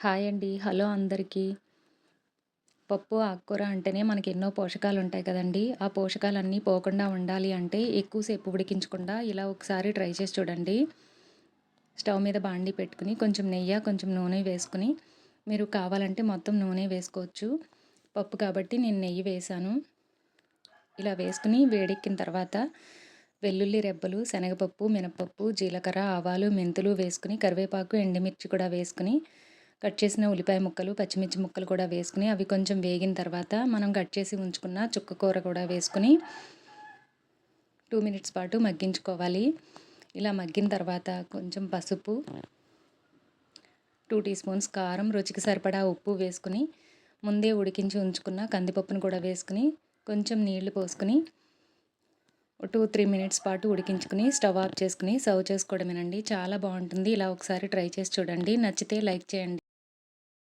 Hi అండి. Hello అందరికీ. పప్పు, ఆకుకూర అంటేనే మనకి ఎన్నో పోషకాలుంటాయి కదండీ! ఆ పోషకాలన్నీ పోకుండా ఉండాలి అంటే ఎక్కువ సేపు ఉడికించకుండా ఇలా ఒకసారి ట్రై చేసి చూడండి. స్టవ్ మీద బాండీ పెట్టుకొని కొంచెం నెయ్యి, కొంచెం నూనె వేసుకొని మీరు కావాలంటే మొత్తం నూనె వేసుకోవచ్చు. పప్పు కాబట్టి నేను నెయ్యి వేశాను. ఇలా వేసుకొని వేడెక్కిన తర్వాత వెల్లుల్లి రెబ్బలు, శనగపప్పు, మినపప్పు, జీలకర్ర, ఆవాలు, మెంతులు వేసుకొని కరివేపాకు, ఎండుమిర్చి కూడా వేసుకొని కట్ చేసిన ఉల్లిపాయ ముక్కలు, పచ్చిమిర్చి ముక్కలు కూడా వేసుకొని అవి కొంచెం వేగిన తర్వాత మనం కట్ చేసి ఉంచుకున్న చుక్క కూర కూడా వేసుకొని 2 మినిట్స్ పాటు మగ్గించుకోవాలి. ఇలా మగ్గిన తర్వాత కొంచెం పసుపు, 2 టీ స్పూన్స్ కారం, రుచికి సరిపడా ఉప్పు వేసుకొని ముందే ఉడికించి ఉంచుకున్న కందిపప్పును కూడా వేసుకొని కొంచెం నీళ్లు పోసుకొని 2-3 మినిట్స్ పాటు ఉడికించుకుని స్టవ్ ఆఫ్ చేసుకుని సర్వ్ చేసుకోవడమేనండి. చాలా బాగుంటుంది. ఇలా ఒకసారి ట్రై చేసి చూడండి. నచ్చితే లైక్ చేయండి.